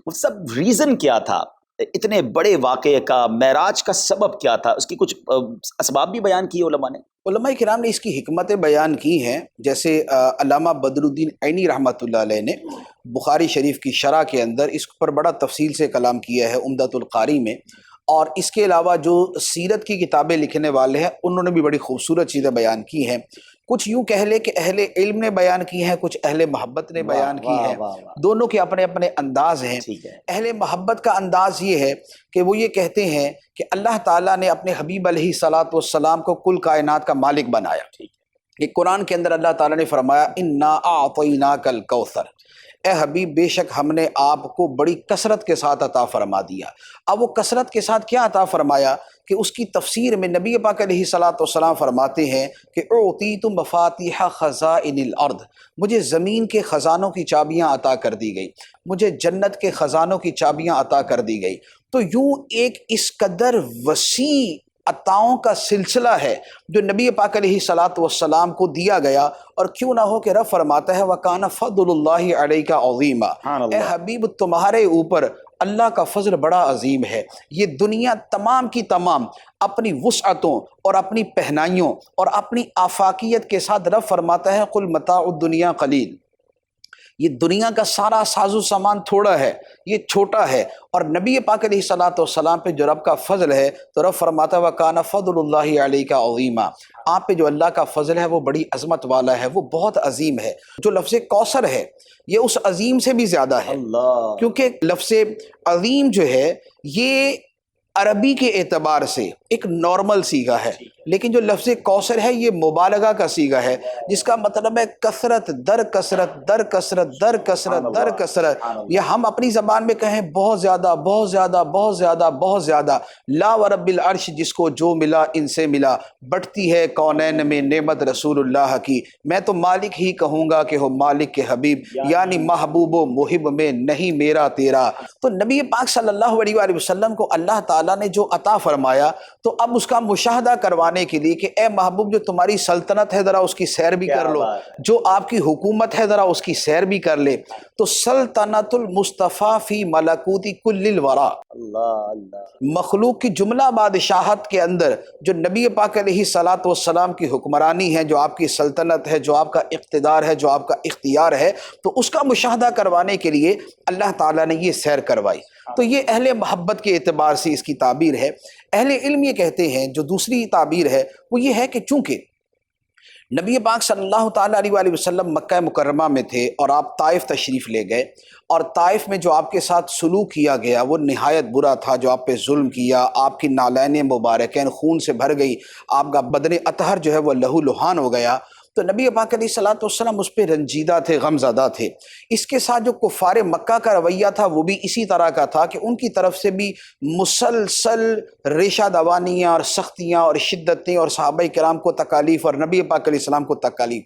وہ سب ریزن کیا تھا؟ اتنے بڑے واقعے کا معراج کا سبب کیا تھا؟ اس کی کچھ اسباب بھی بیان کیے علماء نے؟ علماء کرام نے اس کی حکمتیں بیان کی ہیں، جیسے علامہ بدر الدین عینی رحمۃ اللہ علیہ نے بخاری شریف کی شرح کے اندر اس پر بڑا تفصیل سے کلام کیا ہے عمدۃ القاری میں، اور اس کے علاوہ جو سیرت کی کتابیں لکھنے والے ہیں انہوں نے بھی بڑی خوبصورت چیزیں بیان کی ہیں۔ کچھ یوں کہہ لے کہ اہل علم نے بیان کی ہیں، کچھ اہل محبت نے بیان کی ہیں، دونوں کے اپنے اپنے انداز ہیں۔ اہل محبت کا انداز یہ ہے کہ وہ یہ کہتے ہیں کہ اللہ تعالیٰ نے اپنے حبیب علیہ الصلاۃ والسلام کو کل کائنات کا مالک بنایا۔ کہ قرآن کے اندر اللہ تعالیٰ نے فرمایا انا اعطیناک الکوثر، اے حبیب بے شک ہم نے آپ کو بڑی کثرت کے ساتھ عطا فرما دیا۔ اب وہ کثرت کے ساتھ کیا عطا فرمایا کہ اس کی تفسیر میں نبی پاک علیہ الصلاۃ والسلام فرماتے ہیں کہ اعطیت مفاتیح خزائن الارض، مجھے زمین کے خزانوں کی چابیاں عطا کر دی گئی، مجھے جنت کے خزانوں کی چابیاں عطا کر دی گئی۔ تو یوں ایک اس قدر وسیع عطاؤں کا سلسلہ ہے جو نبی پاک علیہ الصلاۃ والسلام کو دیا گیا، اور کیوں نہ ہو کہ رب فرماتا ہے وَكَانَ فَضْلُ اللَّهِ عَلَيْكَ عَظِيمًا، اے حبیب تمہارے اوپر اللہ کا فضل بڑا عظیم ہے۔ یہ دنیا تمام کی تمام اپنی وسعتوں اور اپنی پہنائیوں اور اپنی آفاقیت کے ساتھ رب فرماتا ہے قُلْ مَتَاعُ الدُّنْيَا قَلِيلٌ، یہ دنیا کا سارا ساز و سامان تھوڑا ہے، یہ چھوٹا ہے، اور نبی پاک علیہ الصلاۃ والسلام پہ جو رب کا فضل ہے تو رب فرماتا ہے وَكَانَ فَضْلُ اللَّهِ عَلَيْكَ عَظِيمًا، آپ پہ جو اللہ کا فضل ہے وہ بڑی عظمت والا ہے، وہ بہت عظیم ہے۔ جو لفظ کوثر ہے یہ اس عظیم سے بھی زیادہ ہے، کیونکہ لفظ عظیم جو ہے یہ عربی کے اعتبار سے ایک نارمل صیغہ ہے، لیکن جو لفظ کوثر ہے یہ مبالغہ کا صیغہ ہے، جس کا مطلب ہے کثرت در کثرت در کثرت در کثرت در کثرت، یا ہم اپنی زبان میں کہیں بہت زیادہ بہت زیادہ بہت زیادہ بہت زیادہ۔ لا ورب العرش، جس کو جو ملا ان سے ملا، بٹتی ہے کونین میں نعمت رسول اللہ کی، میں تو مالک ہی کہوں گا کہ ہو مالک کے حبیب، یعنی محبوب و محب میں نہیں میرا تیرا۔ تو نبی پاک صلی اللہ علیہ وآلہ وسلم کو اللہ تعالیٰ نے جو عطا فرمایا، تو اب اس کا مشاہدہ کروانے کے لیے کہ اے محبوب جو تمہاری سلطنت ہے ذرا اس کی سیر بھی کر لو، جو آپ کی حکومت ہے ذرا اس کی سیر بھی کر لے۔ تو سلطنت المصطفیٰ فی ملکوت کل الورا، مخلوق کی جملہ بادشاہت کے اندر جو نبی پاک علیہ الصلاۃ والسلام کی حکمرانی ہے، جو آپ کی سلطنت ہے، جو آپ کا اقتدار ہے، جو آپ کا اختیار ہے، تو اس کا مشاہدہ کروانے کے لیے اللہ تعالیٰ نے یہ سیر کروائی۔ تو یہ اہل محبت کے اعتبار سے اس کی تعبیر ہے۔ اہل علم یہ کہتے ہیں، جو دوسری تعبیر ہے وہ یہ ہے کہ چونکہ نبی پاک صلی اللہ تعالیٰ علیہ وآلہ وسلم مکہ مکرمہ میں تھے اور آپ طائف تشریف لے گئے، اور طائف میں جو آپ کے ساتھ سلوک کیا گیا وہ نہایت برا تھا، جو آپ پہ ظلم کیا، آپ کی نالین مبارکین خون سے بھر گئی، آپ کا بدن اطہر جو ہے وہ لہو لہان ہو گیا۔ تو نبی پاک علیہ الصلاۃ والسلام اس پہ رنجیدہ تھے، غم زدہ تھے۔ اس کے ساتھ جو کفار مکہ کا رویہ تھا وہ بھی اسی طرح کا تھا کہ ان کی طرف سے بھی مسلسل ریشہ دوانیاں اور سختیاں اور شدتیں، اور صحابہ کرام کو تکالیف اور نبی پاک علیہ السلام کو تکالیف۔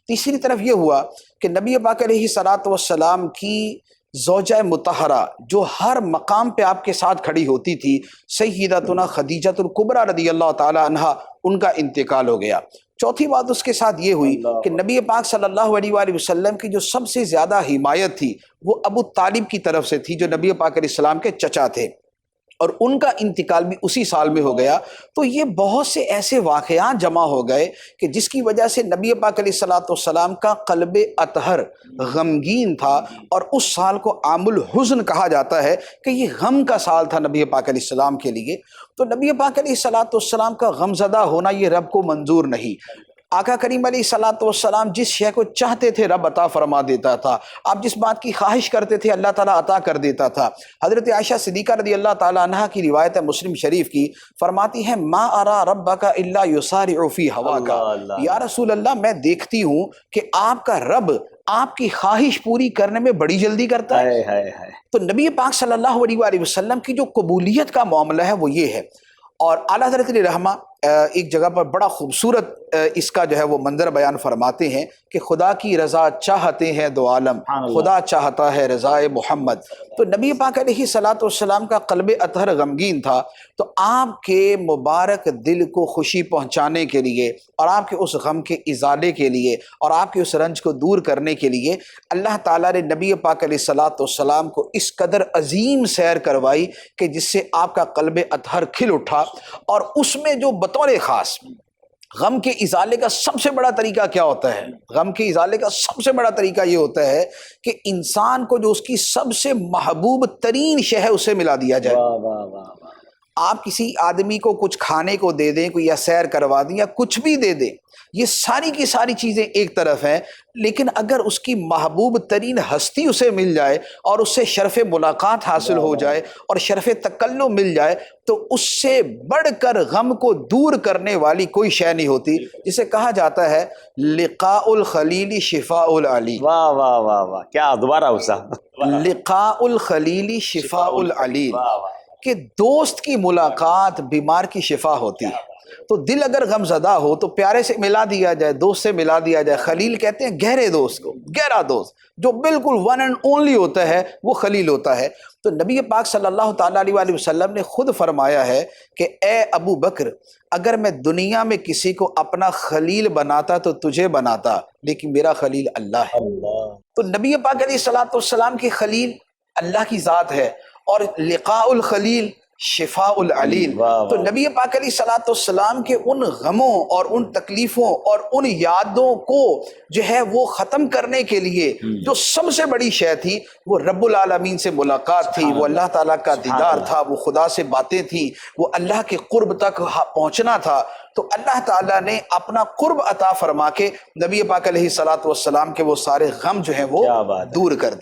تیسری طرف یہ ہوا کہ نبی پاک علیہ الصلاۃ والسلام کی زوجہ مطہرہ جو ہر مقام پہ آپ کے ساتھ کھڑی ہوتی تھی، سیدتنا خدیجہ الکبریٰ رضی اللہ تعالی عنہا، ان کا انتقال ہو گیا۔ چوتھی بات اس کے ساتھ یہ ہوئی کہ نبی پاک صلی اللہ علیہ وآلہ وسلم کی جو سب سے زیادہ حمایت تھی وہ ابو طالب کی طرف سے تھی، جو نبی پاک علیہ السلام کے چچا تھے، اور ان کا انتقال بھی اسی سال میں ہو گیا۔ تو یہ بہت سے ایسے واقعات جمع ہو گئے کہ جس کی وجہ سے نبی پاک علیہ الصلاۃ والسلام کا قلب اطہر غمگین تھا، اور اس سال کو عام الحزن کہا جاتا ہے کہ یہ غم کا سال تھا نبی پاک علیہ السلام کے لیے۔ تو نبی پاک علیہ الصلاۃ والسلام کا غم زدہ ہونا یہ رب کو منظور نہیں۔ آقا کریم علیہ الصلاۃ والسلام جس شے کو چاہتے تھے رب عطا فرما دیتا تھا، آپ جس بات کی خواہش کرتے تھے اللہ تعالیٰ عطا کر دیتا تھا۔ حضرت عائشہ صدیقہ رضی اللہ تعالیٰ عنہا کی روایت ہے مسلم شریف کی، فرماتی ہیں ما ارا ربک الا یسارع فی ہواک، یا رسول اللہ میں دیکھتی ہوں کہ آپ کا رب آپ کی خواہش پوری کرنے میں بڑی جلدی کرتا ہے۔ تو نبی پاک صلی اللہ علیہ وآلہ وسلم کی جو قبولیت کا معاملہ ہے وہ یہ ہے۔ اور اعلیٰ حضرت رحمہ ایک جگہ پر بڑا خوبصورت اس کا جو ہے وہ منظر بیان فرماتے ہیں کہ خدا کی رضا چاہتے ہیں دو عالم، خدا چاہتا ہے رضا محمد۔ تو نبی پاک علیہ الصلوۃ والسلام کا قلب اطہر غمگین تھا، تو آپ کے مبارک دل کو خوشی پہنچانے کے لیے اور آپ کے اس غم کے ازالے کے لیے اور آپ کے اس رنج کو دور کرنے کے لیے اللہ تعالیٰ نے نبی پاک علیہ الصلوۃ والسلام کو اس قدر عظیم سیر کروائی کہ جس سے آپ کا قلب اطہر کھل اٹھا۔ اور اس میں جو بطور خاص غم کے ازالے کا سب سے بڑا طریقہ کیا ہوتا ہے؟ غم کے ازالے کا سب سے بڑا طریقہ یہ ہوتا ہے کہ انسان کو جو اس کی سب سے محبوب ترین شے ہے اسے ملا دیا جائے۔ واہ واہ واہ واہ۔ آپ کسی آدمی کو کچھ کھانے کو دے دیں، کوئی یا سیر کروا دیں یا کچھ بھی دے دیں، یہ ساری کی ساری چیزیں ایک طرف ہیں، لیکن اگر اس کی محبوب ترین ہستی اسے مل جائے اور اس سے شرف ملاقات حاصل ہو جائے اور شرف تکلم مل جائے تو اس سے بڑھ کر غم کو دور کرنے والی کوئی شے نہیں ہوتی، جسے کہا جاتا ہے لقاء الخلیل شفاء العلیل۔ واہ واہ واہ واہ، کیا دوبارہ اسا لقاء الخلیل شفاء العلیل، واہ واہ۔ کہ دوست کی ملاقات بیمار کی شفا ہوتی ہے۔ تو دل اگر غم زدہ ہو تو پیارے سے ملا دیا جائے، دوست سے ملا دیا جائے۔ خلیل کہتے ہیں گہرے دوست کو، گہرا دوست جو بالکل ون اینڈ اونلی ہوتا ہے وہ خلیل ہوتا ہے۔ تو نبی پاک صلی اللہ تعالیٰ علیہ وآلہ وسلم نے خود فرمایا ہے کہ اے ابو بکر، اگر میں دنیا میں کسی کو اپنا خلیل بناتا تو تجھے بناتا، لیکن میرا خلیل اللہ ہے۔ تو نبی پاک علیہ الصلوۃ والسلام کی خلیل اللہ کی ذات ہے، اور لقاء الخلیل شفاء العلیل۔ تو نبی پاک علیہ الصلوۃ والسلام کے ان غموں اور ان تکلیفوں اور ان یادوں کو جو ہے وہ ختم کرنے کے لیے جو سب سے بڑی شے تھی وہ رب العالمین سے ملاقات تھی، وہ اللہ تعالیٰ کا دیدار تھا، وہ خدا سے باتیں تھیں، وہ اللہ کے قرب تک پہنچنا تھا۔ تو اللہ تعالیٰ نے اپنا قرب عطا فرما کے نبی پاک علیہ الصلوۃ والسلام کے وہ سارے غم جو ہیں وہ دور کر دیے۔